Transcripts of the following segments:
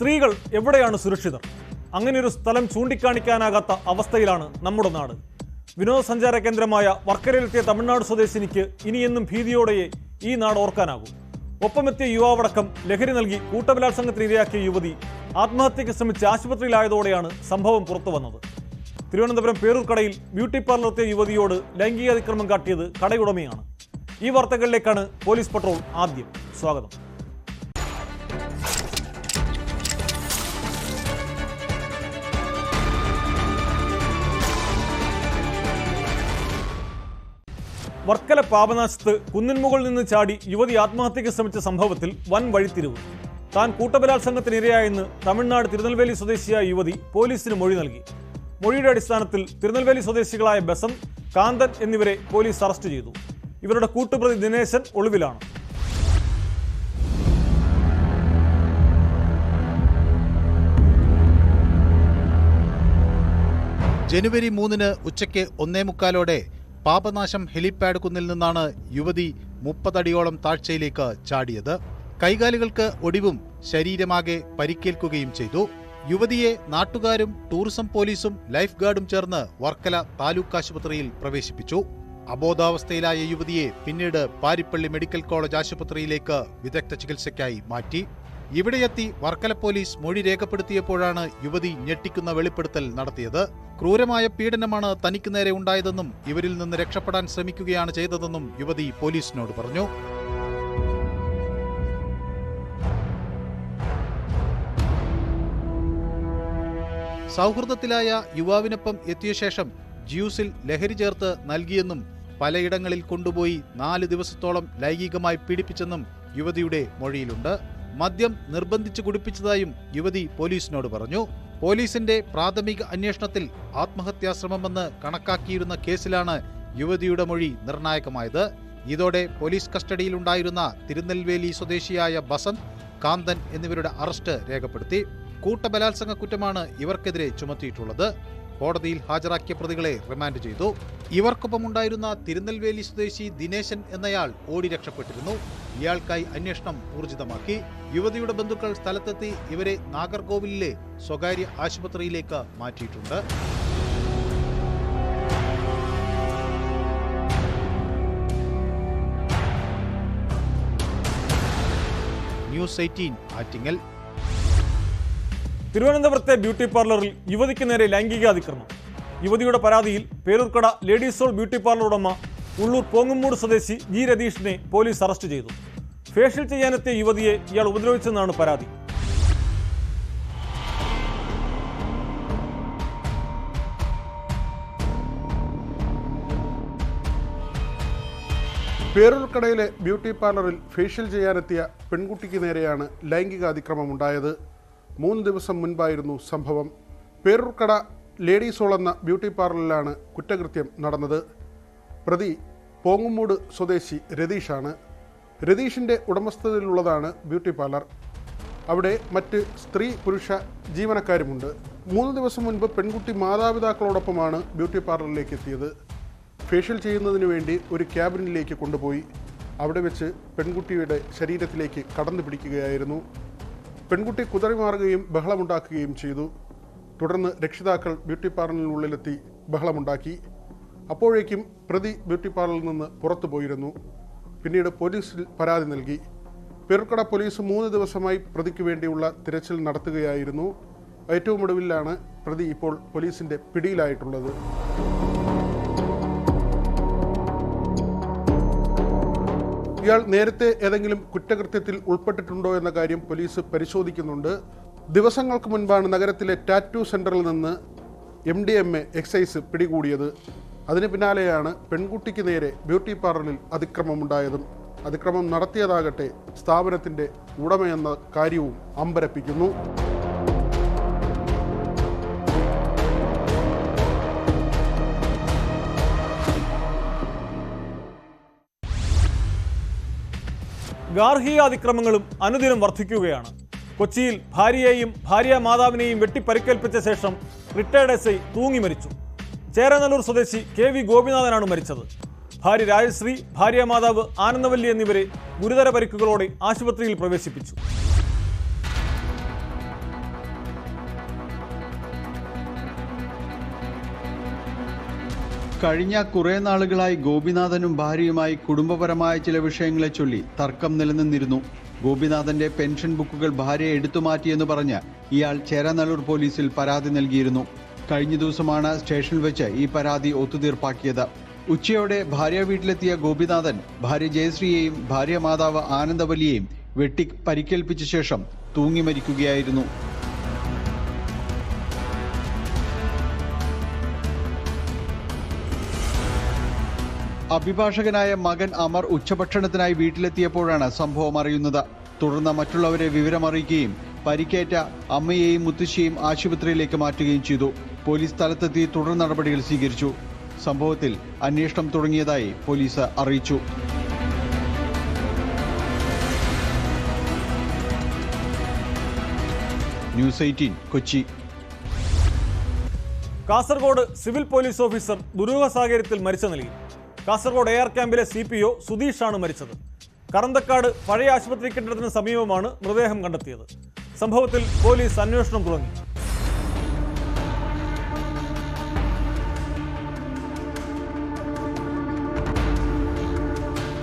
സ്ത്രീകൾ എവിടെയാണ് സുരക്ഷിതർ? അങ്ങനെയൊരു സ്ഥലം ചൂണ്ടിക്കാണിക്കാനാകാത്ത അവസ്ഥയിലാണ് നമ്മുടെ നാട്. വിനോദസഞ്ചാര കേന്ദ്രമായ വർക്കലയിലെത്തിയ തമിഴ്നാട് സ്വദേശിനിക്ക് ഇനിയെന്നും ഭീതിയോടെയേ ഈ നാട് ഓർക്കാനാകും. ഒപ്പമെത്തിയ യുവാവടക്കം ലഹരി നൽകി കൂട്ടബലാത്സംഗത്തിന് ഇരയാക്കിയ യുവതി ആത്മഹത്യയ്ക്ക് ശ്രമിച്ച് ആശുപത്രിയിലായതോടെയാണ് സംഭവം പുറത്തു വന്നത്. തിരുവനന്തപുരം പേരൂർക്കടയിൽ ബ്യൂട്ടി പാർലറെത്തിയ യുവതിയോട് ലൈംഗികാതിക്രമം കാട്ടിയത് കടയുടമയാണ്. ഈ വാർത്തകളിലേക്കാണ് പോലീസ് പട്രോൾ ആദ്യം. സ്വാഗതം. വർക്കല പാപനാശത്ത് കുന്നിൻമുകളിൽ നിന്ന് ചാടി യുവതി ആത്മഹത്യയ്ക്ക് ശ്രമിച്ച സംഭവത്തിൽ വൻ വഴിത്തിരിവ്. താൻ കൂട്ടബലാത്സംഗത്തിനിരയായെന്ന് തമിഴ്നാട് തിരുനെൽവേലി സ്വദേശിയായ യുവതി പോലീസിന് മൊഴി നൽകി. മൊഴിയുടെ അടിസ്ഥാനത്തിൽ തിരുനെൽവേലി സ്വദേശികളായ ബസന്ത്, കാന്തൻ എന്നിവരെ പോലീസ് അറസ്റ്റ് ചെയ്തു. ഇവരുടെ കൂട്ടുപ്രതി ദിനേശൻ ഒളിവിലാണ്. ജനുവരി 3 ഉച്ചയ്ക്ക് 1:45 പാപനാശം ഹെലിപാഡ് കുന്നിൽ നിന്നാണ് യുവതി 30 അടിയോളം താഴ്ചയിലേക്ക് ചാടിയത്. കൈകാലുകൾക്ക് ഒടിവും ശരീരമാകെ പരിക്കേൽക്കുകയും ചെയ്തു. യുവതിയെ നാട്ടുകാരും ടൂറിസം പോലീസും ലൈഫ് ഗാർഡും ചേർന്ന് വർക്കല താലൂക്ക് ആശുപത്രിയിൽ പ്രവേശിപ്പിച്ചു. അബോധാവസ്ഥയിലായ യുവതിയെ പിന്നീട് പാരിപ്പള്ളി മെഡിക്കൽ കോളേജ് ആശുപത്രിയിലേക്ക് വിദഗ്ധ ചികിത്സയ്ക്കായി മാറ്റി. ഇവിടെയെത്തി വർക്കല പോലീസ് മൊഴി രേഖപ്പെടുത്തിയപ്പോഴാണ് യുവതി ഞെട്ടിക്കുന്ന വെളിപ്പെടുത്തൽ നടത്തിയത്. ക്രൂരമായ പീഡനമാണ് തനിക്ക് നേരെ ഉണ്ടായതെന്നും ഇവരിൽ നിന്ന് രക്ഷപ്പെടാൻ ശ്രമിക്കുകയാണ് ചെയ്തതെന്നും യുവതി പോലീസിനോട് പറഞ്ഞു. സൗഹൃദത്തിലായ യുവാവിനൊപ്പം എത്തിയ ശേഷം ജ്യൂസിൽ ലഹരി ചേർത്ത് നൽകിയെന്നും പലയിടങ്ങളിൽ കൊണ്ടുപോയി 4 ദിവസത്തോളം ലൈംഗികമായി പീഡിപ്പിച്ചെന്നും യുവതിയുടെ മൊഴിയിലുണ്ട്. മദ്യം നിർബന്ധിച്ച് കുടിപ്പിച്ചതായും യുവതി പോലീസിനോട് പറഞ്ഞു. പോലീസിന്റെ പ്രാഥമിക അന്വേഷണത്തിൽ ആത്മഹത്യാശ്രമമെന്ന് കണക്കാക്കിയിരുന്ന കേസിലാണ് യുവതിയുടെ മൊഴി നിർണായകമായത്. ഇതോടെ പോലീസ് കസ്റ്റഡിയിലുണ്ടായിരുന്ന തിരുനെൽവേലി സ്വദേശിയായ ബസന്ത്, കാന്തൻ എന്നിവരുടെ അറസ്റ്റ് രേഖപ്പെടുത്തി. കൂട്ടബലാത്സംഗ കുറ്റമാണ് ഇവർക്കെതിരെ ചുമത്തിയിട്ടുള്ളത്. കോടതിയിൽ ഹാജരാക്കിയ പ്രതികളെ റിമാൻഡ് ചെയ്തു. ഇവർക്കൊപ്പമുണ്ടായിരുന്ന തിരുനെൽവേലി സ്വദേശി ദിനേശൻ എന്നയാൾ ഓടി രക്ഷപ്പെട്ടിരുന്നു. ഇയാൾക്കായി അന്വേഷണം ഊർജിതമാക്കി. യുവതിയുടെ ബന്ധുക്കൾ സ്ഥലത്തെത്തി ഇവരെ നാഗർകോവിലിലെ സ്വകാര്യ ആശുപത്രിയിലേക്ക് മാറ്റിയിട്ടുണ്ട്. ന്യൂസ് 18 ആറ്റിങ്ങൽ. തിരുവനന്തപുരത്തെ ബ്യൂട്ടി പാർലറിൽ യുവതിക്ക് നേരെ ലൈംഗികാതിക്രമം. യുവതിയുടെ പരാതിയിൽ Peroorkada ladies soul beauty parlour ഉടമ ഉള്ളൂർ പോങ്ങുമൂട് സ്വദേശി ജി രതീഷിനെ പോലീസ് അറസ്റ്റ് ചെയ്തു. ഫേഷ്യൽ ചെയ്യാനെത്തിയ യുവതിയെ ഇയാൾ ഉപദ്രവിച്ചെന്നാണ് പരാതി. പേരൂർക്കടയിലെ ബ്യൂട്ടി പാർലറിൽ ഫേഷ്യൽ ചെയ്യാനെത്തിയ പെൺകുട്ടിക്ക് നേരെയാണ് ലൈംഗികാതിക്രമമുണ്ടായത്. 3 ദിവസം മുൻപായിരുന്നു സംഭവം. പേരൂർക്കട ലേഡീസ് ഹോൾ എന്ന ബ്യൂട്ടി പാർലറിലാണ് കുറ്റകൃത്യം നടന്നത്. പ്രതി പോങ്ങുമൂട് സ്വദേശി രതീഷാണ്. രതീഷിൻ്റെ ഉടമസ്ഥതയിലുള്ളതാണ് ബ്യൂട്ടി പാർലർ. അവിടെ മറ്റ് സ്ത്രീ പുരുഷ ജീവനക്കാരുമുണ്ട്. 3 ദിവസം മുൻപ് പെൺകുട്ടി മാതാപിതാക്കളോടൊപ്പമാണ് ബ്യൂട്ടി പാർലറിലേക്ക് എത്തിയത്. ഫേഷ്യൽ ചെയ്യുന്നതിന് വേണ്ടി ഒരു ക്യാബിനിലേക്ക് കൊണ്ടുപോയി. അവിടെ വെച്ച് പെൺകുട്ടിയുടെ ശരീരത്തിലേക്ക് കടന്നു പിടിക്കുകയായിരുന്നു. പെൺകുട്ടി കുതറിമാറുകയും ബഹളമുണ്ടാക്കുകയും ചെയ്തു. തുടർന്ന് രക്ഷിതാക്കൾ ബ്യൂട്ടി പാർലറിനുള്ളിലെത്തി ബഹളമുണ്ടാക്കി. അപ്പോഴേക്കും പ്രതി ബ്യൂട്ടി പാർലറിൽ നിന്ന് പുറത്തു പോയിരുന്നു. പിന്നീട് പോലീസിൽ പരാതി നൽകി. പേരൂർക്കട പോലീസ് 3 ദിവസമായി പ്രതിക്ക് വേണ്ടിയുള്ള തിരച്ചിൽ നടത്തുകയായിരുന്നു. ഏറ്റവും ഒടുവിലാണ് പ്രതി ഇപ്പോൾ പോലീസിൻ്റെ പിടിയിലായിട്ടുള്ളത്. ഇയാൾ നേരത്തെ ഏതെങ്കിലും കുറ്റകൃത്യത്തിൽ ഉൾപ്പെട്ടിട്ടുണ്ടോ എന്ന കാര്യം പോലീസ് പരിശോധിക്കുന്നുണ്ട്. ദിവസങ്ങൾക്ക് മുൻപാണ് നഗരത്തിലെ ടാറ്റു സെന്ററിൽ നിന്ന് MDMA എക്സൈസ് പിടികൂടിയത്. അതിന് പിന്നാലെയാണ് പെൺകുട്ടിക്ക് നേരെ ബ്യൂട്ടി പാർലറിൽ അതിക്രമമുണ്ടായതും. അതിക്രമം നടത്തിയതാകട്ടെ സ്ഥാപനത്തിൻ്റെ ഉടമയെന്ന കാര്യവും അമ്പരപ്പിക്കുന്നു. ഗാർഹിക അതിക്രമങ്ങളും അനുദിനം വർദ്ധിക്കുകയാണ്. കൊച്ചിയിൽ ഭാര്യയെയും ഭാര്യ മാതാവിനെയും വെട്ടിപ്പരിക്കേൽപ്പിച്ച ശേഷം റിട്ടയർഡ് SI തൂങ്ങി മരിച്ചു. ചേരനല്ലൂർ സ്വദേശി KV ഗോപിനാഥനാണ് മരിച്ചത്. ഭാര്യ രാജശ്രീ, ഭാര്യ മാതാവ് ആനന്ദവല്ലി എന്നിവരെ ഗുരുതര പരിക്കുകളോടെ ആശുപത്രിയിൽ പ്രവേശിപ്പിച്ചു. കഴിഞ്ഞ കുറേ നാളുകളായി ഗോപിനാഥനും ഭാര്യയുമായി കുടുംബപരമായ ചില വിഷയങ്ങളെ ചൊല്ലി തർക്കം നിലനിന്നിരുന്നു. ഗോപിനാഥന്റെ പെൻഷൻ ബുക്കുകൾ ഭാര്യ എടുത്തുമാറ്റിയെന്ന് പറഞ്ഞ് ഇയാൾ ചേരാനല്ലൂർ പോലീസിൽ പരാതി നൽകിയിരുന്നു. കഴിഞ്ഞ ദിവസമാണ് സ്റ്റേഷനിൽ വെച്ച് ഈ പരാതി ഒത്തുതീർപ്പാക്കിയത്. ഉച്ചയോടെ ഭാര്യ വീട്ടിലെത്തിയ ഗോപിനാഥൻ ഭാര്യ ജയശ്രീയെയും ഭാര്യ മാതാവ് ആനന്ദവല്ലിയെയും വെട്ടി പരിക്കേൽപ്പിച്ച ശേഷം തൂങ്ങി മരിക്കുകയായിരുന്നു. അഭിഭാഷകനായ മകൻ അമർ ഉച്ചഭക്ഷണത്തിനായി വീട്ടിലെത്തിയപ്പോഴാണ് സംഭവം അറിയുന്നത്. തുടർന്ന് മറ്റുള്ളവരെ വിവരമറിയിക്കുകയും പരിക്കേറ്റ അമ്മയെയും മുത്തശ്ശിയെയും ആശുപത്രിയിലേക്ക് മാറ്റുകയും ചെയ്തു. പോലീസ് സ്ഥലത്തെത്തി തുടർ നടപടികൾ സ്വീകരിച്ചു. സംഭവത്തിൽ അന്വേഷണം തുടങ്ങിയതായി പോലീസ് അറിയിച്ചു. News 18 Kochi. Kasaragod civil police officer ദുരൂഹ സാഹചര്യത്തിൽ മരിച്ച നിലയിൽ. കാസർഗോഡ് എയർ ക്യാമ്പിലെ CPO സുധീഷാണ് മരിച്ചത്. കറന്തക്കാട് പഴയ ആശുപത്രി കെട്ടിടത്തിന് സമീപമാണ് മൃതദേഹം കണ്ടെത്തിയത്. സംഭവത്തിൽ പോലീസ് അന്വേഷണം തുടങ്ങി.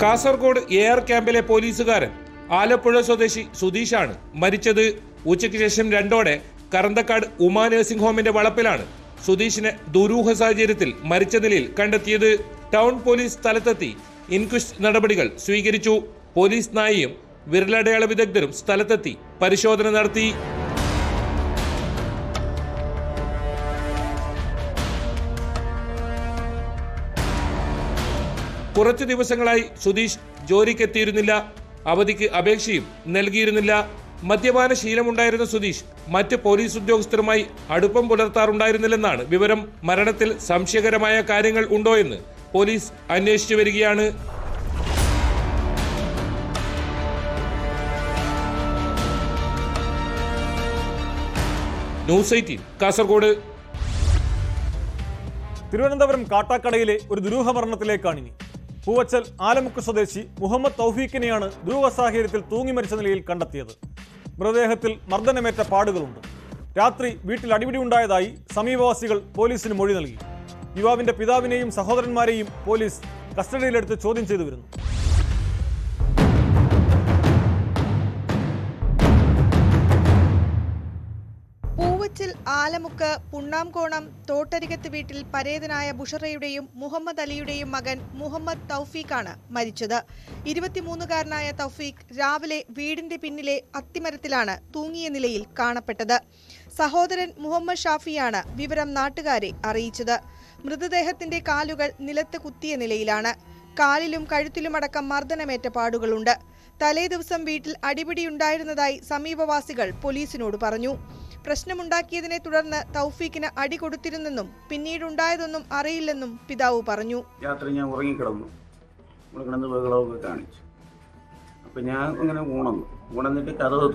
കാസർഗോഡ് എയർ ക്യാമ്പിലെ പോലീസുകാരൻ ആലപ്പുഴ സ്വദേശി സുധീഷാണ് മരിച്ചത്. ഉച്ചയ്ക്ക് ശേഷം 2 കറന്തക്കാട് ഉമാ നഴ്സിംഗ് ഹോമിന്റെ വളപ്പിലാണ് സുധീഷിനെ ദുരൂഹ സാഹചര്യത്തിൽ മരിച്ച നിലയിൽ കണ്ടെത്തിയത്. ടൗൺ പോലീസ് സ്ഥലത്തെത്തി ഇൻക്വസ്റ്റ് നടപടികൾ സ്വീകരിച്ചു. പോലീസ് നായയും വിരലടയാള വിദഗ്ധരും സ്ഥലത്തെത്തി പരിശോധന നടത്തി. കുറച്ചു ദിവസങ്ങളായി സുധീഷ് ജോലിക്കെത്തിയിരുന്നില്ല. അവധിക്ക് അപേക്ഷയും നൽകിയിരുന്നില്ല. മദ്യപാന ശീലമുണ്ടായിരുന്ന സുധീഷ് മറ്റ് പോലീസ് ഉദ്യോഗസ്ഥരുമായി അടുപ്പം പുലർത്താറുണ്ടായിരുന്നില്ലെന്നാണ് വിവരം. മരണത്തിൽ സംശയകരമായ കാര്യങ്ങൾ ഉണ്ടോ എന്ന് പോലീസ് അന്വേഷിച്ചു വരികയാണ്. ന്യൂസ് 18 കാസർഗോഡ്. തിരുവനന്തപുരം കാട്ടാക്കടയിലെ ഒരു ദുരൂഹ മരണത്തിലേക്കാണ് ഇനി. പൂവച്ചൽ ആലമുക്ക് സ്വദേശി മുഹമ്മദ് തൗഫീഖിനെയാണ് ദുരൂഹ സാഹചര്യത്തിൽ തൂങ്ങി മരിച്ച നിലയിൽ കണ്ടെത്തിയത്. മൃതദേഹത്തിൽ മർദ്ദനമേറ്റ പാടുകളുണ്ട്. രാത്രി വീട്ടിൽ അടിപിടി ഉണ്ടായതായി സമീപവാസികൾ പോലീസിന് മൊഴി നൽകി. യുവാവിന്റെ പിതാവിനെയും സഹോദരന്മാരെയും പോലീസ് കസ്റ്റഡിയിലെടുത്ത് ചോദ്യം ചെയ്തു വരുന്നു. പൂവച്ചിൽ ആലമുക്ക് പുണ്ണാംകോണം തോട്ടരികത്ത് വീട്ടിൽ പരേതനായ ബുഷറയുടെയും മുഹമ്മദ് അലിയുടെയും മകൻ മുഹമ്മദ് തൗഫീഖാണ് മരിച്ചത്. 23-കാരനായ തൗഫീഖ് രാവിലെ വീടിന്റെ പിന്നിലെ അത്തിമരത്തിലാണ് തൂങ്ങിയ നിലയിൽ കാണപ്പെട്ടത്. സഹോദരൻ മുഹമ്മദ് ഷാഫിയാണ് വിവരം നാട്ടുകാരെ അറിയിച്ചത്. മൃതദേഹത്തിന്റെ കാലുകൾ നിലത്ത് കുത്തിയ നിലയിലാണ്. കാലിലും കഴുത്തിലുമടക്കം മർദ്ദനമേറ്റ പാടുകളുണ്ട്. തലേ ദിവസം വീട്ടിൽ അടിപിടിയുണ്ടായിരുന്നതായി സമീപവാസികൾ പോലീസിനോട് പറഞ്ഞു. പ്രശ്നമുണ്ടാക്കിയതിനെ തുടർന്ന് തൗഫീഖിന് അടി കൊടുത്തിരുന്നെന്നും പിന്നീടുണ്ടായതൊന്നും അറിയില്ലെന്നും പിതാവ് പറഞ്ഞു. രാത്രി ഞാൻ ഉറങ്ങിക്കിടന്നു. കിടന്ന് ബഹളമൊക്കെ കാണിച്ചു. അപ്പം ഞാൻ അങ്ങനെ ഉണർന്നിട്ട് കതവ്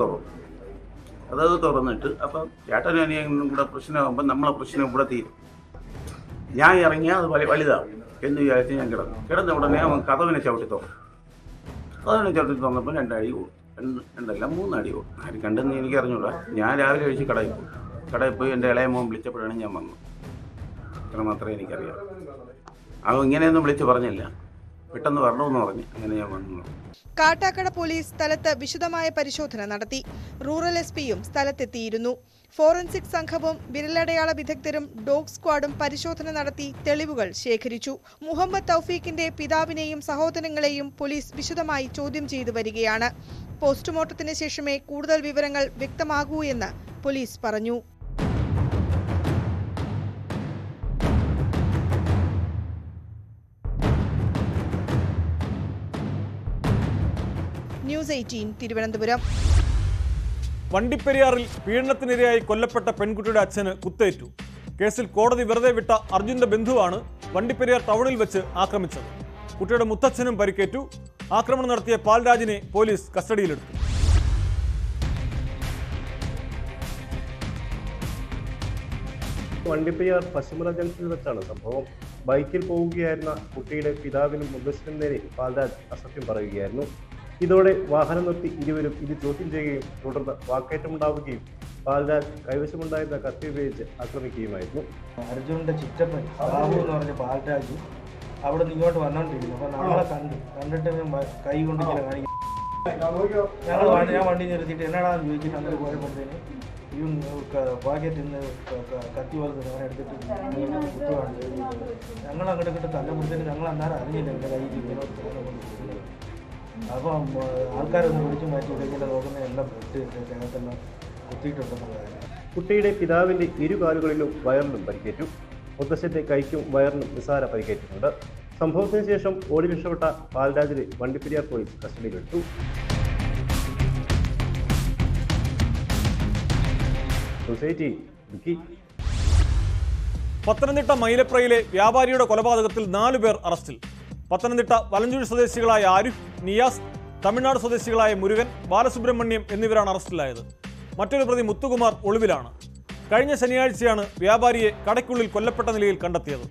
തുറന്നിട്ട് അപ്പം ചേട്ടനും അനിയനും കൂടെ പ്രശ്നമാകുമ്പോൾ നമ്മളെ പ്രശ്നം ഇവിടെ തീരും. ഞാൻ ഇറങ്ങിയാൽ അത് വലുതാവും എന്ന് വിചാരിച്ച് ഞാൻ കിടന്ന ഉടനെ അവൻ കതവിനെ ചവിട്ടി തുറന്നപ്പോൾ 2 അടി കൂടും. 2 അല്ല 3 അടി കൂടും. ആരും കണ്ടെന്ന് എനിക്ക് അറിഞ്ഞൂടാ. ഞാൻ രാവിലെ കഴിച്ച് കടയിൽ പോയി എൻ്റെ ഇളയ മോൻ വിളിച്ചപ്പോഴാണ് ഞാൻ വന്നത്. അത്ര മാത്രമേ എനിക്കറിയാം. അവൻ ഇങ്ങനെയൊന്നും വിളിച്ച് പറഞ്ഞില്ല, പെട്ടെന്ന് വരണമെന്ന് പറഞ്ഞ് അങ്ങനെ ഞാൻ വന്നു. കാട്ടാക്കട പോലീസ് സ്ഥലത്ത് വിശദമായ പരിശോധന നടത്തി. റൂറൽ SP-യും സ്ഥലത്തെത്തിയിരുന്നു. ഫോറൻസിക് സംഘവും വിരലടയാള വിദഗ്ധരും ഡോഗ് സ്ക്വാഡും പരിശോധന നടത്തി തെളിവുകൾ ശേഖരിച്ചു. മുഹമ്മദ് തൗഫീഖിന്റെ പിതാവിനെയും സഹോദരങ്ങളെയും പോലീസ് വിശദമായി ചോദ്യം ചെയ്തു വരികയാണ്. പോസ്റ്റ്മോർട്ടത്തിന് ശേഷമേ കൂടുതൽ വിവരങ്ങൾ വ്യക്തമാകൂ എന്ന് പോലീസ് പറഞ്ഞു. ന്യൂസ് 18 തിരുവനന്തപുരം. വണ്ടിപ്പെരിയാറിൽ പീഡനത്തിനിരയായി കൊല്ലപ്പെട്ട പെൺകുട്ടിയുടെ അച്ഛന് കുത്തേറ്റു. കേസിൽ കോടതി വെറുതെ വിട്ട അർജുന്റെ ബന്ധുവാണ് വണ്ടിപ്പെരിയാർ ടൗണിൽ വെച്ച് ആക്രമിച്ചത്. കുട്ടിയുടെ മുത്തച്ഛനും പരിക്കേറ്റു. ആക്രമണം നടത്തിയ പാൽരാജിനെ പോലീസ് കസ്റ്റഡിയിലെടുത്തു. വണ്ടിപ്പെരിയാർ പശ്ചിമല ജംഗ്ഷനിൽ വെച്ചാണ് സംഭവം. ബൈക്കിൽ പോവുകയായിരുന്ന കുട്ടിയുടെ പിതാവിനും മുത്തശ്ശനും നേരെ പാൽരാജ് അസത്യം പറയുകയായിരുന്നു. ഇതോടെ വാഹനം നിർത്തി ഇരുവരും ഇത് ചോദ്യം ചെയ്യുകയും തുടർന്ന് വാക്കേറ്റമുണ്ടാവുകയും പാൽരാജ് കൈവശമുണ്ടായിരുന്ന കത്തി ഉപയോഗിച്ച് ആക്രമിക്കുകയുമായിരുന്നു. അർജുനന്റെ ചിറ്റപ്പൻ ബാബു എന്ന് പറഞ്ഞ പാൽരാജ് അവിടെ നിന്ന് ഇങ്ങോട്ട് വന്നോണ്ടിരിക്കുന്നു. അപ്പൊ നമ്മളെ കണ്ടിട്ട് കൈ കൊണ്ട് ഇങ്ങനെ കാണിക്കും. ഞാൻ വണ്ടി നിർത്തിയിട്ട് എന്നാടാന്ന് ചോദിച്ചിട്ട് അങ്ങനെ പോയപ്പോഴത്തേന് ഈ പാക്കറ്റിൽ നിന്ന് കത്തി പോലത്തെ സാധനം എടുത്തിട്ട് കുത്തുവാണ്. ഞങ്ങൾ അങ്ങോട്ട് ഇങ്ങോട്ട് തല്ലപ്പെടുത്തിട്ട് ഞങ്ങൾ അന്നേരം അറിഞ്ഞില്ല എൻ്റെ കയ്യിൽ ഇങ്ങനെ കൊണ്ടിരിക്കുന്നത്. അപ്പം ആൾക്കാരൊന്ന് പിടിച്ചു മാറ്റി ഇങ്ങനെ നോക്കുന്ന എല്ലാം ദേഹത്തെല്ലാം കുത്തിയിട്ടുണ്ടെന്നുള്ള കാര്യം. കുട്ടിയുടെ പിതാവിന്റെ ഇരുകാലുകളിലും വയറിലും പരിക്കേറ്റു. മുത്തശ്ശന്റെ കൈക്കും വയറിനും നിസ്സാര പരിക്കേറ്റിട്ടുണ്ട്. സംഭവത്തിന് ശേഷം ഓടി രക്ഷപ്പെട്ട പാൽരാജിനെ വണ്ടിപ്പെരിയാർ പോലീസ് കസ്റ്റഡിയിലെടുത്തു. സൊസൈറ്റി ഇടുക്കി. പത്തനംതിട്ട മൈലപ്രയിലെ വ്യാപാരിയുടെ കൊലപാതകത്തിൽ 4 പേർ അറസ്റ്റിൽ. പത്തനംതിട്ട വലഞ്ചുഴി സ്വദേശികളായ ആരിഫ്, നിയാസ്, തമിഴ്നാട് സ്വദേശികളായ മുരുകൻ, ബാലസുബ്രഹ്മണ്യം എന്നിവരാണ് അറസ്റ്റിലായത്. മറ്റൊരു പ്രതി മുത്തുകുമാർ ഒളിവിലാണ്. കഴിഞ്ഞ ശനിയാഴ്ചയാണ് വ്യാപാരിയെ കടയ്ക്കുള്ളിൽ കൊല്ലപ്പെട്ട നിലയിൽ കണ്ടെത്തിയത്.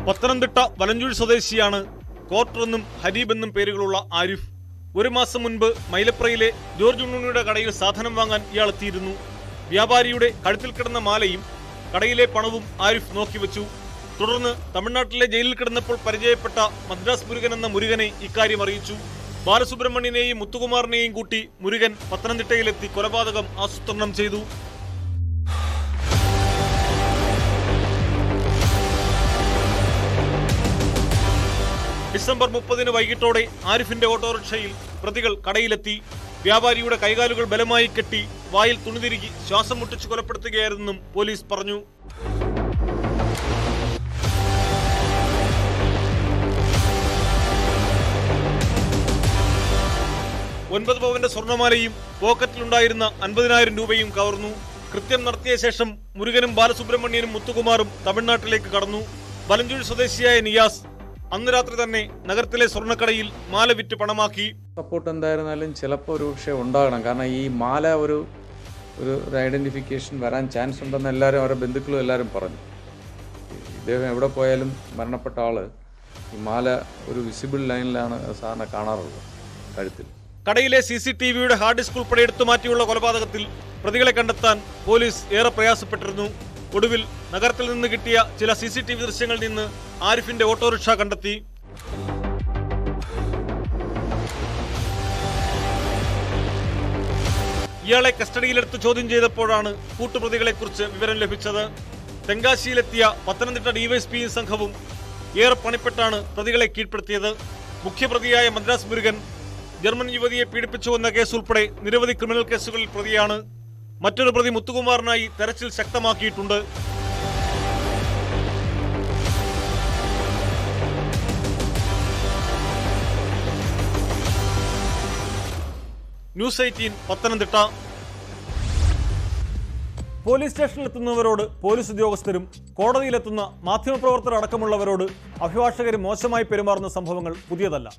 പത്തനംതിട്ട വലഞ്ചുഴി സ്വദേശിയാണ് കോർട്ടർ എന്നും ഹരീബ് എന്നും പേരുകളുള്ള ആരിഫ്. 1 മാസം മുൻപ് മൈലപ്രയിലെ ജോർജ് ഉണ്ണുണ്ണിയുടെ കടയിൽ സാധനം വാങ്ങാൻ ഇയാൾ എത്തിയിരുന്നു. വ്യാപാരിയുടെ കഴുത്തിൽ കിടന്ന മാലയും കടയിലെ പണവും ആരിഫ് നോക്കിവെച്ചു. തുടർന്ന് തമിഴ്നാട്ടിലെ ജയിലിൽ കിടന്നപ്പോൾ പരിചയപ്പെട്ട മദ്രാസ് മുരുകൻ എന്ന മുരുകനെ ഇക്കാര്യം അറിയിച്ചു. ബാലസുബ്രഹ്മണ്യനെയും മുത്തുകുമാറിനെയും കൂട്ടി മുരുകൻ പത്തനംതിട്ടയിലെത്തി കൊലപാതകം ആസൂത്രണം ചെയ്തു. ഡിസംബർ 30 വൈകിട്ടോടെ ആരിഫിന്റെ ഓട്ടോറിക്ഷയിൽ പ്രതികൾ കടയിലെത്തി. വ്യാപാരിയുടെ കൈകാലുകൾ ബലമായി കെട്ടി വായിൽ തുണിതിരുകി ശ്വാസം മുട്ടിച്ച് കൊലപ്പെടുത്തുകയായിരുന്നെന്നും പോലീസ് പറഞ്ഞു. $9 പവന്റെ സ്വർണ്ണമാലയും പോക്കറ്റിലുണ്ടായിരുന്ന 50,000 രൂപയും കവർന്നു. കൃത്യം നടത്തിയ ശേഷം മുരുകനും ബാലസുബ്രഹ്മണ്യനും മുത്തുകുമാറും തമിഴ്നാട്ടിലേക്ക് കടന്നു. വലഞ്ചുഴി സ്വദേശിയായ നിയാസ് അന്ന് രാത്രി തന്നെ നഗരത്തിലെ സ്വർണ്ണക്കടയിൽ മാല വിറ്റ് പണമാക്കി. സപ്പോർട്ട് എന്തായിരുന്നാലും ചിലപ്പോൾ ഒരു പക്ഷേ ഉണ്ടാകണം. കാരണം ഈ മാല ഒരു ഐഡന്റിഫിക്കേഷൻ വരാൻ ചാൻസ് ഉണ്ടെന്ന് എല്ലാവരും അവരുടെ ബന്ധുക്കളും എല്ലാവരും പറഞ്ഞു. ഇദ്ദേഹം എവിടെ പോയാലും മരണപ്പെട്ട ആള് ഈ മാല ഒരു വിസിബിൾ ലൈനിലാണ് സാധാരണ കാണാറുള്ളത് കഴുത്തിൽ. കടയിലെ CCTVയുടെ ഹാർഡ് ഡിസ്ക് ഉൾപ്പെടെ എടുത്തു മാറ്റിയുള്ള കൊലപാതകത്തിൽ പ്രതികളെ കണ്ടെത്താൻ പോലീസ് ഏറെ പ്രയാസപ്പെട്ടിരുന്നു. ഒടുവിൽ നഗരത്തിൽ നിന്ന് കിട്ടിയ ചില CCTV ദൃശ്യങ്ങളിൽ നിന്ന് ആരിഫിന്റെ ഓട്ടോറിക്ഷ കണ്ടെത്തി. ഇയാളെ കസ്റ്റഡിയിലെടുത്ത് ചോദ്യം ചെയ്തപ്പോഴാണ് കൂട്ടുപ്രതികളെക്കുറിച്ച് വിവരം ലഭിച്ചത്. തെങ്കാശിയിലെത്തിയ പത്തനംതിട്ട DYSP സംഘവും ഏറെ പണിപ്പെട്ടാണ് പ്രതികളെ കീഴ്പ്പെടുത്തിയത്. മുഖ്യപ്രതിയായ മദ്രാസ് മുരുകൻ ജർമ്മൻ യുവതിയെ പീഡിപ്പിച്ചുവെന്ന കേസ് ഉൾപ്പെടെ നിരവധി ക്രിമിനൽ കേസുകളിൽ പ്രതിയാണ്. മറ്റൊരു പ്രതി മുത്തുകുമാറിനായി തെരച്ചിൽ ശക്തമാക്കിയിട്ടുണ്ട്. ന്യൂസ് 18 പത്തനംതിട്ട. പോലീസ് സ്റ്റേഷനിലെത്തുന്നവരോട് പോലീസ് ഉദ്യോഗസ്ഥരും കോടതിയിലെത്തുന്ന മാധ്യമപ്രവർത്തകർ അടക്കമുള്ളവരോട് അഭിഭാഷകർ മോശമായി പെരുമാറുന്ന സംഭവങ്ങൾ പുതിയതല്ല.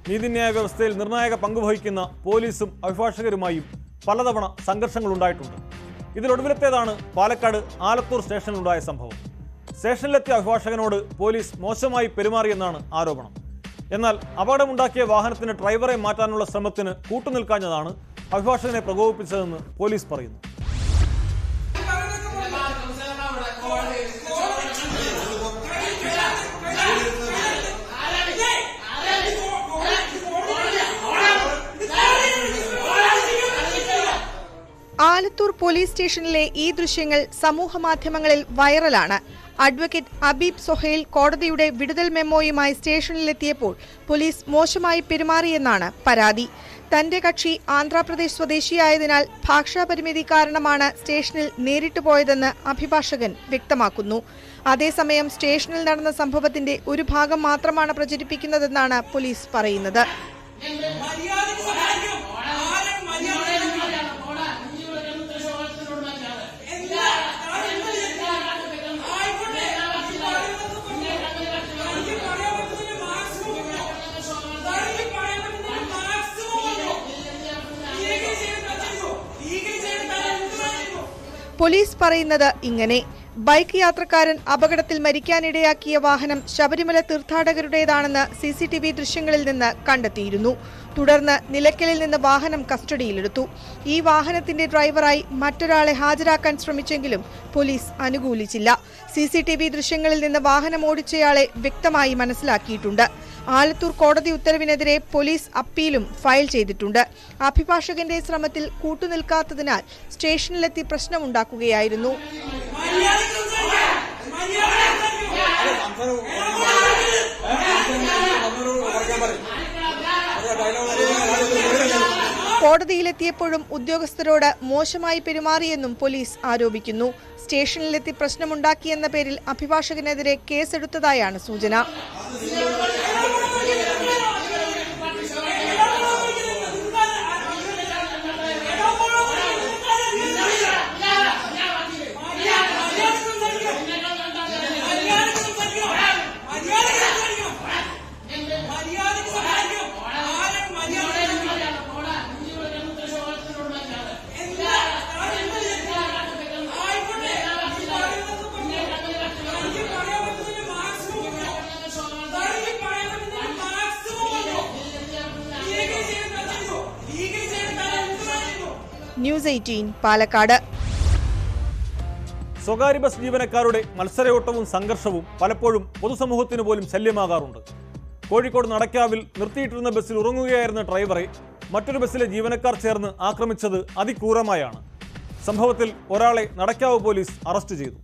നീതിന്യായ വ്യവസ്ഥയിൽ നിർണായക പങ്കുവഹിക്കുന്ന പോലീസും അഭിഭാഷകരുമായും പലതവണ സംഘർഷങ്ങളുണ്ടായിട്ടുണ്ട്. ഇതിലൊടുവിലത്തേതാണ് പാലക്കാട് ആലത്തൂർ സ്റ്റേഷനിലുണ്ടായ സംഭവം. സ്റ്റേഷനിലെത്തിയ അഭിഭാഷകനോട് പോലീസ് മോശമായി പെരുമാറിയെന്നാണ് ആരോപണം. എന്നാൽ അപകടമുണ്ടാക്കിയ വാഹനത്തിന് ഡ്രൈവറെ മാറ്റാനുള്ള ശ്രമത്തിന് കൂട്ടുനിൽക്കാഞ്ഞതാണ് അഭിഭാഷകനെ പ്രകോപിപ്പിച്ചതെന്ന് പോലീസ് പറയുന്നു. ആലത്തൂർ പോലീസ് സ്റ്റേഷനിലെ ഈ ദൃശ്യങ്ങൾ സമൂഹ മാധ്യമങ്ങളിൽ വൈറലാണ്. അഡ്വക്കേറ്റ് അബീബ് സൊഹൈൽ കോടതിയുടെ വിടുതൽ മെമ്മോയുമായി സ്റ്റേഷനിലെത്തിയപ്പോൾ പോലീസ് മോശമായി പെരുമാറിയെന്നാണ് പരാതി. തന്റെ കക്ഷി ആന്ധ്രാപ്രദേശ് സ്വദേശിയായതിനാൽ ഭാഷാപരിമിതി കാരണമാണ് സ്റ്റേഷനിൽ നേരിട്ട് പോയതെന്ന് അഭിഭാഷകൻ വ്യക്തമാക്കുന്നു. അതേസമയം സ്റ്റേഷനിൽ നടന്ന സംഭവത്തിന്റെ ഒരു ഭാഗം മാത്രമാണ് പ്രചരിപ്പിക്കുന്നതെന്നാണ് പോലീസ് പറയുന്നത്. പോലീസ് പറയുന്നത് ഇങ്ങനെ: ബൈക്ക് യാത്രക്കാരൻ അപകടത്തിൽ മരിക്കാനിടയാക്കിയ വാഹനം ശബരിമല തീർത്ഥാടകരുടേതാണെന്ന് CCTV ദൃശ്യങ്ങളിൽ നിന്ന് കണ്ടെത്തിയിരുന്നു. തുടർന്ന് നിലയ്ക്കലിൽ നിന്ന് വാഹനം കസ്റ്റഡിയിലെടുത്തു. ഈ വാഹനത്തിന്റെ ഡ്രൈവറായി മറ്റൊരാളെ ഹാജരാക്കാൻ ശ്രമിച്ചെങ്കിലും പോലീസ് അനുകൂലിച്ചില്ല. CCTV ദൃശ്യങ്ങളിൽ നിന്ന് വാഹനം ഓടിച്ചയാളെ വ്യക്തമായി മനസ്സിലാക്കിയിട്ടുണ്ട്. ആലത്തൂർ കോടതി ഉത്തരവിനെതിരെ പോലീസ് അപ്പീലും ഫയൽ ചെയ്തിട്ടുണ്ട്. അഭിഭാഷകന്റെ ശ്രമത്തിൽ കൂട്ടുനിൽക്കാത്തതിനാൽ സ്റ്റേഷനിലെത്തി പ്രശ്നമുണ്ടാക്കുകയായിരുന്നു. കോടതിയിലെത്തിയപ്പോഴും ഉദ്യോഗസ്ഥരോട് മോശമായി പെരുമാറിയെന്നും പോലീസ് ആരോപിക്കുന്നു. സ്റ്റേഷനിലെത്തി പ്രശ്നമുണ്ടാക്കിയെന്ന പേരിൽ അഭിഭാഷകനെതിരെ കേസെടുത്തതായാണ് സൂചന. ന്യൂസ് 18 പാലക്കാട്. സ്വകാര്യ ബസ് ജീവനക്കാരുടെ മത്സരയോട്ടവും സംഘർഷവും പലപ്പോഴും പൊതുസമൂഹത്തിന് പോലും ശല്യമാകാറുണ്ട്. കോഴിക്കോട് നടക്കാവിൽ നിർത്തിയിട്ടിരുന്ന ബസ്സിൽ ഉറങ്ങുകയായിരുന്ന ഡ്രൈവറെ മറ്റൊരു ബസ്സിലെ ജീവനക്കാർ ചേർന്ന് ആക്രമിച്ചത് അതിക്രൂരമായാണ്. സംഭവത്തിൽ ഒരാളെ നടക്കാവ് പോലീസ് അറസ്റ്റ് ചെയ്തു.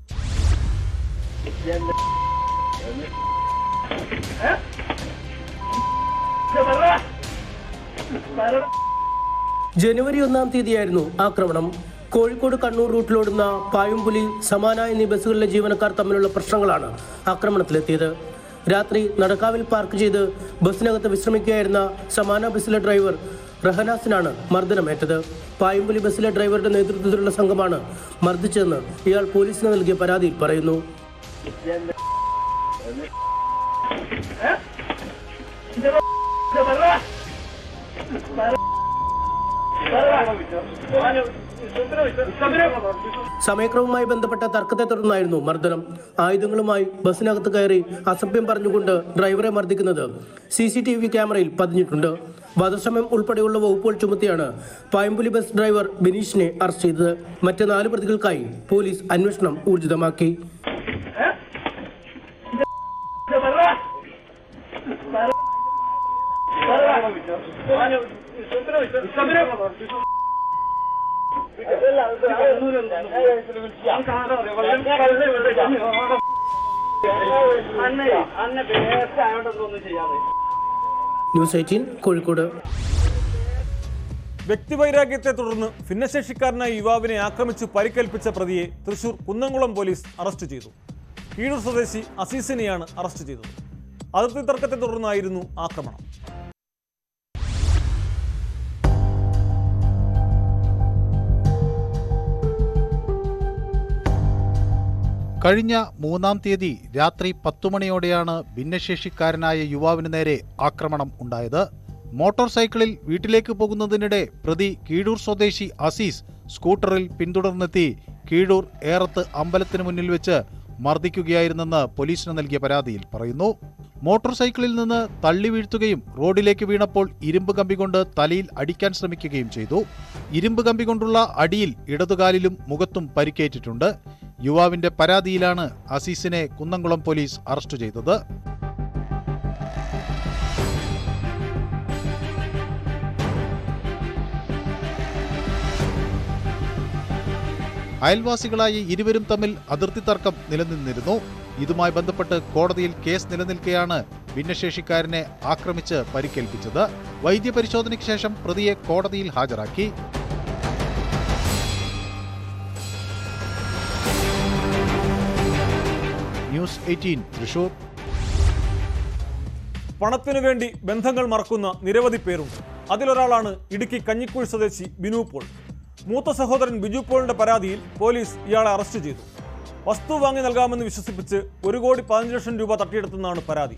ജനുവരി 1-ാം തീയതിയായിരുന്നു ആക്രമണം. കോഴിക്കോട് കണ്ണൂർ റൂട്ടിലോടുന്ന പായുംപുലി, സമാന എന്നീ ബസ്സുകളിലെ ജീവനക്കാർ തമ്മിലുള്ള പ്രശ്നങ്ങളാണ് ആക്രമണത്തിലെത്തിയത്. രാത്രി നടക്കാവിൽ പാർക്ക് ചെയ്ത് ബസ്സിനകത്ത് വിശ്രമിക്കുകയായിരുന്ന സമാന ബസ്സിലെ ഡ്രൈവർ റഹനാസിനാണ് മർദ്ദനമേറ്റത്. പായുംപുലി ബസ്സിലെ ഡ്രൈവറുടെ നേതൃത്വത്തിലുള്ള സംഘമാണ് മർദ്ദിച്ചതെന്ന് ഇയാൾ പോലീസിന് നൽകിയ പരാതിയിൽ പറയുന്നു. സമയക്രമവുമായി ബന്ധപ്പെട്ട തർക്കത്തെ തുടർന്നായിരുന്നു മർദ്ദനം. ആയുധങ്ങളുമായി ബസ്സിനകത്ത് കയറി അസഭ്യം പറഞ്ഞുകൊണ്ട് ഡ്രൈവറെ മർദ്ദിക്കുന്നത് CCTV ക്യാമറയിൽ പതിഞ്ഞിട്ടുണ്ട്. വധശ്രമം ഉൾപ്പെടെയുള്ള വകുപ്പുകൾ ചുമത്തിയാണ് പായമ്പുലി ബസ് ഡ്രൈവർ ബിനീഷിനെ അറസ്റ്റ് ചെയ്തത്. മറ്റ് 4 പ്രതികൾക്കായി പോലീസ് അന്വേഷണം ഊർജിതമാക്കി. ന്യൂസ് 18 കോഴിക്കോട്. വ്യക്തിവൈരാഗ്യത്തെ തുടർന്ന് ഭിന്നശേഷിക്കാരനായ യുവാവിനെ ആക്രമിച്ച് പരിക്കേൽപ്പിച്ച പ്രതിയെ തൃശൂർ കുന്നംകുളം പോലീസ് അറസ്റ്റ് ചെയ്തു. കീഴൂർ സ്വദേശി അസീസിനെയാണ് അറസ്റ്റ് ചെയ്തത്. അതിർത്തി തർക്കത്തെ തുടർന്നായിരുന്നു ആക്രമണം. കഴിഞ്ഞ 3-ാം തീയതി രാത്രി 10 മണിയോടെയാണ് ഭിന്നശേഷിക്കാരനായ യുവാവിന് നേരെ ആക്രമണം ഉണ്ടായത്. മോട്ടോർ സൈക്കിളിൽ വീട്ടിലേക്ക് പോകുന്നതിനിടെ പ്രതി കീഴൂർ സ്വദേശി അസീസ് സ്കൂട്ടറിൽ പിന്തുടർന്നെത്തി കീഴൂർ ഏറത്ത് അമ്പലത്തിന് മുന്നിൽ വെച്ച് മർദ്ദിക്കുകയായിരുന്നെന്ന് പോലീസിന് നൽകിയ പരാതിയിൽ പറയുന്നു. മോട്ടോർ സൈക്കിളിൽ നിന്ന് തള്ളി വീഴ്ത്തുകയും റോഡിലേക്ക് വീണപ്പോൾ ഇരുമ്പ് കമ്പി കൊണ്ട് തലയിൽ അടിക്കാൻ ശ്രമിക്കുകയും ചെയ്തു. ഇരുമ്പ് കമ്പി കൊണ്ടുള്ള അടിയിൽ ഇടതുകാലിലും മുഖത്തും പരിക്കേറ്റിട്ടുണ്ട്. യുവാവിന്റെ പരാതിയിലാണ് അസീസിനെ കുന്നംകുളം പോലീസ് അറസ്റ്റ് ചെയ്തത്. അയൽവാസികളായ ഇരുവരും തമ്മിൽ അതിർത്തി തർക്കം നിലനിന്നിരുന്നു. ഇതുമായി ബന്ധപ്പെട്ട് കോടതിയിൽ കേസ് നിലനിൽക്കെയാണ് ഭിന്നശേഷിക്കാരനെ ആക്രമിച്ച് പരിക്കേൽപ്പിച്ചത്. വൈദ്യപരിശോധനയ്ക്ക് ശേഷം പ്രതിയെ കോടതിയിൽ ഹാജരാക്കി. ന്യൂസ് 18 തൃശൂർ. പണത്തിനു വേണ്ടി ബന്ധങ്ങൾ മറക്കുന്ന നിരവധി പേരുണ്ട്. അതിലൊരാളാണ് ഇടുക്കി കഞ്ഞിക്കുഴി സ്വദേശി ബിനു പോൾ. മൂത്ത സഹോദരൻ ബിജു പോളിന്റെ പരാതിയിൽ പോലീസ് ഇയാളെ അറസ്റ്റ് ചെയ്തു. വസ്തു വാങ്ങി നൽകാമെന്ന് വിശ്വസിപ്പിച്ച് 1,15,00,000 രൂപ തട്ടിയെടുത്തെന്നാണ് പരാതി.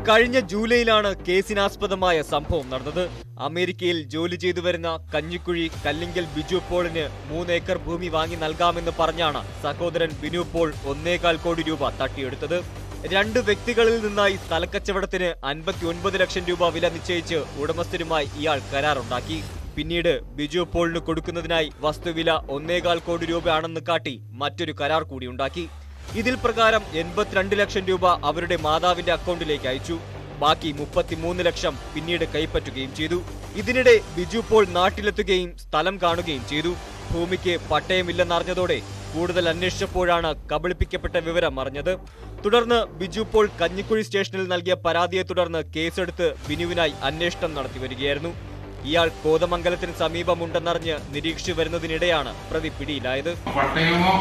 കഴിഞ്ഞ ജൂലൈയിലാണ് കേസിനാസ്പദമായ സംഭവം നടന്നത്. അമേരിക്കയിൽ ജോലി ചെയ്തു വരുന്ന കഞ്ഞിക്കുഴി കല്ലിങ്കൽ ബിജു പോളിന് 3 ഏക്കർ ഭൂമി വാങ്ങി നൽകാമെന്ന് പറഞ്ഞാണ് സഹോദരൻ ബിനു പോൾ 1.25 കോടി രൂപ തട്ടിയെടുത്തത്. 2 വ്യക്തികളിൽ നിന്നായി സ്ഥലക്കച്ചവടത്തിന് 59 ലക്ഷം രൂപ വില നിശ്ചയിച്ച് ഉടമസ്ഥരുമായി ഇയാൾ കരാറുണ്ടാക്കി. പിന്നീട് ബിജു പോളിന് കൊടുക്കുന്നതിനായി വസ്തുവില 1.25 കോടി രൂപയാണെന്ന് കാട്ടി മറ്റൊരു കരാർ കൂടി ഉണ്ടാക്കി. ഇതിൽ പ്രകാരം 82 ലക്ഷം രൂപ അവരുടെ മാതാവിന്റെ അക്കൗണ്ടിലേക്ക് അയച്ചു. ബാക്കി 33 ലക്ഷം പിന്നീട് കൈപ്പറ്റുകയും ചെയ്തു. ഇതിനിടെ ബിജു പോൾ നാട്ടിലെത്തുകയും സ്ഥലം കാണുകയും ചെയ്തു. ഭൂമിക്ക് പട്ടയമില്ലെന്നറിഞ്ഞതോടെ കൂടുതൽ അന്വേഷിച്ചപ്പോഴാണ് കബളിപ്പിക്കപ്പെട്ട വിവരം അറിഞ്ഞത്. തുടർന്ന് ബിജു പോൾ കഞ്ഞിക്കുഴി സ്റ്റേഷനിൽ നൽകിയ പരാതിയെ തുടർന്ന് കേസെടുത്ത് ബിനുവിനായി അന്വേഷണം നടത്തിവരികയായിരുന്നു. ഇയാൾ കോതമംഗലത്തിന് സമീപമുണ്ടെന്നറിഞ്ഞ് നിരീക്ഷിച്ചു വരുന്നതിനിടെയാണ് പ്രതി പിടിയിലായത്. പട്ടയമോ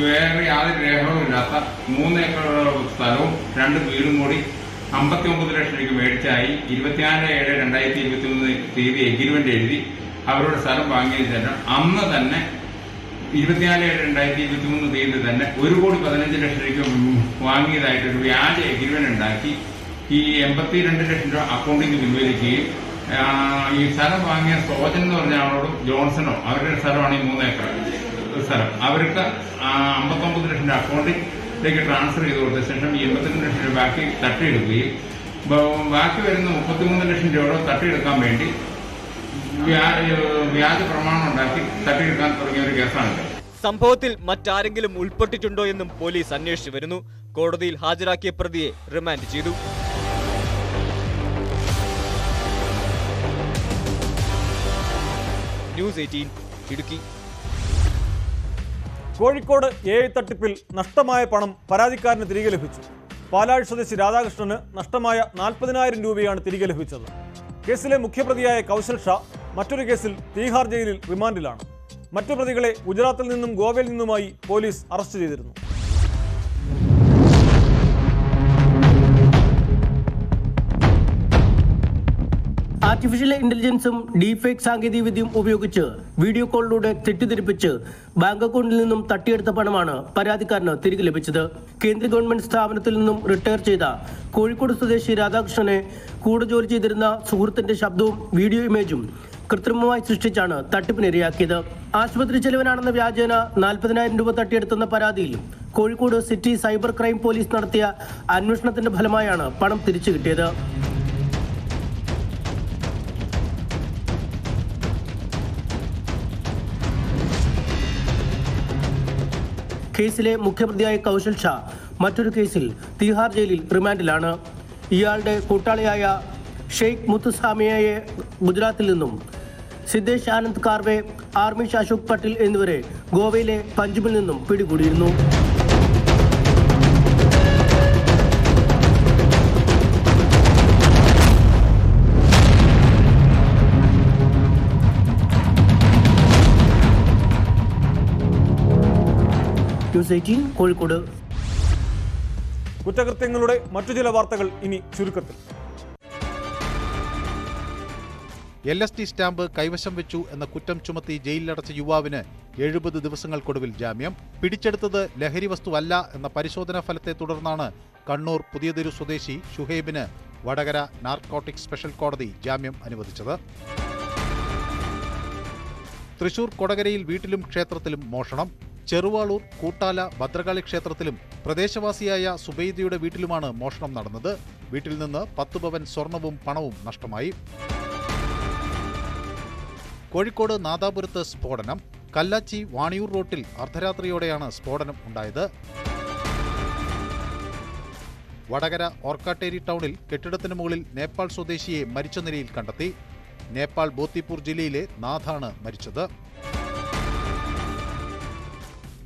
വേറെ യാതൊരു രേഖകളും ഇല്ലാത്ത 3 ഏക്കർ സ്ഥലവും 2 വീടും കൂടി 59 ലക്ഷം രൂപയ്ക്ക് മേടിച്ചായി 24/7/2023 തീയതി എഗ്രിമെന്റ് എഴുതി അവരുടെ സ്ഥലം വാങ്ങിയതിന് ശേഷം അന്ന് തന്നെ 24/7/2023 തീയതി തന്നെ 1,15 ലക്ഷം രൂപയ്ക്ക് വാങ്ങിയതായിട്ടൊരു വ്യാജ എഗ്രിമെന്റ് ഉണ്ടാക്കി ഈ 82 ലക്ഷം രൂപ അക്കൗണ്ടിൽ പിൻവലിക്കുകയും ഈ സ്ഥലം വാങ്ങിയ സോജൻ എന്ന് പറഞ്ഞ ആളോടും ജോൺസണോ അവരുടെ സ്ഥലമാണ് ഈ 3 ഏക്കർ സ്ഥലം. അവർക്ക് 59 ലക്ഷം രൂപ അക്കൗണ്ടിലേക്ക് ട്രാൻസ്ഫർ ചെയ്ത് കൊടുത്ത ശേഷം 82 ലക്ഷം രൂപ ബാക്കി തട്ടിയെടുക്കുകയും ബാക്കി വരുന്ന 33 ലക്ഷം രൂപ തട്ടിയെടുക്കാൻ വേണ്ടി വ്യാജ പ്രമാണം ഉണ്ടാക്കി തട്ടിയെടുക്കാൻ തുടങ്ങിയ ഒരു കേസാണിത്. സംഭവത്തിൽ മറ്റാരെങ്കിലും ഉൾപ്പെട്ടിട്ടുണ്ടോ എന്നും പോലീസ് അന്വേഷിച്ചു വരുന്നു. കോടതിയിൽ ഹാജരാക്കിയ പ്രതിയെ റിമാൻഡ് ചെയ്തു. ന്യൂസ് 18 ഇടുക്കി. കോഴിക്കോട് AI തട്ടിപ്പിൽ നഷ്ടമായ പണം പരാതിക്കാരന് തിരികെ ലഭിച്ചു. പാലാഴ് സ്വദേശി രാധാകൃഷ്ണന് നഷ്ടമായ 40,000 രൂപയാണ് തിരികെ ലഭിച്ചത്. കേസിലെ മുഖ്യപ്രതിയായ കൗശൽ ഷാ മറ്റൊരു കേസിൽ തീഹാർ ജയിലിൽ റിമാൻഡിലാണ്. മറ്റു പ്രതികളെ ഗുജറാത്തിൽ നിന്നും ഗോവയിൽ നിന്നുമായി പോലീസ് അറസ്റ്റ് ചെയ്തിരുന്നു. ആർട്ടിഫിഷ്യൽ ഇന്റലിജൻസും ഡീഫേക്ക് സാങ്കേതികവിദ്യയും ഉപയോഗിച്ച് വീഡിയോ കോളിലൂടെ തെറ്റിദ്ധരിപ്പിച്ച് ബാങ്ക് അക്കൗണ്ടിൽ നിന്നും തട്ടിയെടുത്ത പണമാണ് പരാതിക്കാരന് തിരികെ ലഭിച്ചത്. കേന്ദ്ര ഗവൺമെന്റ് സ്ഥാപനത്തിൽ നിന്നും റിട്ടയർ ചെയ്ത കോഴിക്കോട് സ്വദേശി രാധാകൃഷ്ണനെ കൂടെ ജോലി ചെയ്തിരുന്ന സുഹൃത്തിന്റെ ശബ്ദവും വീഡിയോ ഇമേജും കൃത്രിമമായി സൃഷ്ടിച്ചാണ് തട്ടിപ്പിനിരയാക്കിയത്. ആശുപത്രി ചെലവിനാണെന്ന വ്യാജേന 40,000 രൂപ തട്ടിയെടുത്തെന്ന പരാതിയിൽ Kozhikode city cyber crime police നടത്തിയ അന്വേഷണത്തിന്റെ ഫലമായാണ് പണം തിരിച്ചു കിട്ടിയത്. കേസിലെ മുഖ്യപ്രതിയായ കൗശൽ ഷാ മറ്റൊരു കേസിൽ തീഹാർ ജയിലിൽ റിമാൻഡിലാണ്. ഇയാളുടെ കൂട്ടാളിയായ ഷെയ്ഖ് മുത്തുസ്വാമിയെ ഗുജറാത്തിൽ നിന്നും സിദ്ധേഷ് ആനന്ദ് കാർവെ, ആർമിഷ് അശോക് പട്ടേൽ എന്നിവരെ ഗോവയിലെ പഞ്ചിമിൽ നിന്നും പിടികൂടിയിരുന്നു. ന്യൂസ് 18 കോഴിക്കോട്. കുറ്റകൃത്യങ്ങളുടെ മറ്റു ചില വാർത്തകൾ ഇനി ചുരുക്കത്തിൽ. LSD സ്റ്റാമ്പ് കൈവശം വെച്ചു എന്ന കുറ്റം ചുമത്തി ജയിലിലടച്ച യുവാവിന് 70 ദിവസങ്ങൾക്കൊടുവിൽ ജാമ്യം. പിടിച്ചെടുത്തത് ലഹരി വസ്തുവല്ല എന്ന പരിശോധനാ ഫലത്തെ തുടർന്നാണ് കണ്ണൂർ പുതിയതെരു സ്വദേശി ഷുഹൈബിന് വടകര നാർക്കോട്ടിക് സ്പെഷ്യൽ കോടതി ജാമ്യം അനുവദിച്ചത്. തൃശൂർ കൊടകരയിൽ വീട്ടിലും ക്ഷേത്രത്തിലും മോഷണം. ചെറുവാളൂർ കൂട്ടാല ഭദ്രകാളി ക്ഷേത്രത്തിലും പ്രദേശവാസിയായ സുബൈദയുടെ വീട്ടിലുമാണ് മോഷണം നടന്നത്. വീട്ടിൽ നിന്ന് 10 പവൻ സ്വർണവും പണവും നഷ്ടമായി. കോഴിക്കോട് നാദാപുരത്ത് സ്ഫോടനം. കല്ലാച്ചി വാണിയൂർ റോട്ടിൽ അർദ്ധരാത്രിയോടെയാണ് സ്ഫോടനം ഉണ്ടായത്. വടകര ഓർക്കാട്ടേരി ടൗണിൽ കെട്ടിടത്തിന് മുകളിൽ നേപ്പാൾ സ്വദേശിയെ മരിച്ച നിലയിൽ കണ്ടെത്തി. നേപ്പാൾ ബോത്തിപൂർ ജില്ലയിലെ നാഥാണ് മരിച്ചത്.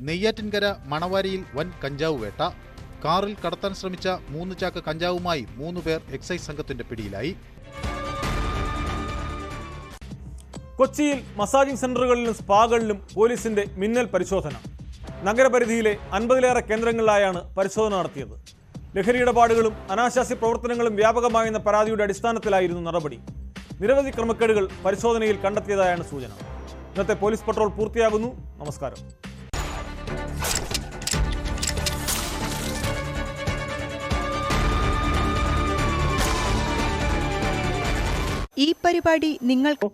നെയ്യാറ്റിൻകര മണവാരിയിൽ വൻ കഞ്ചാവ് വേട്ട. കാറിൽ കടത്താൻ ശ്രമിച്ച 3 ചാക്ക് കഞ്ചാവുമായി 3 പേർ എക്സൈസ് സംഘത്തിന്റെ പിടിയിലായി. കൊച്ചിയിൽ മസാജിംഗ് സെന്ററുകളിലും സ്പാകളിലും പോലീസിന്റെ മിന്നൽ പരിശോധന. നഗരപരിധിയിലെ 50-ലേറെ കേന്ദ്രങ്ങളിലായാണ് പരിശോധന നടത്തിയത്. ലഹരി ഇടപാടുകളും അനാശാസ്യ പ്രവർത്തനങ്ങളും വ്യാപകമായെന്ന പരാതിയുടെ അടിസ്ഥാനത്തിലായിരുന്നു നടപടി. നിരവധി ക്രമക്കേടുകൾ പരിശോധനയിൽ കണ്ടെത്തിയതായാണ് സൂചന. ഇന്നത്തെ പോലീസ് പട്രോൾ പൂർത്തിയാകുന്നു. നമസ്കാരം. ഈ പരിപാടി നിങ്ങൾക്ക്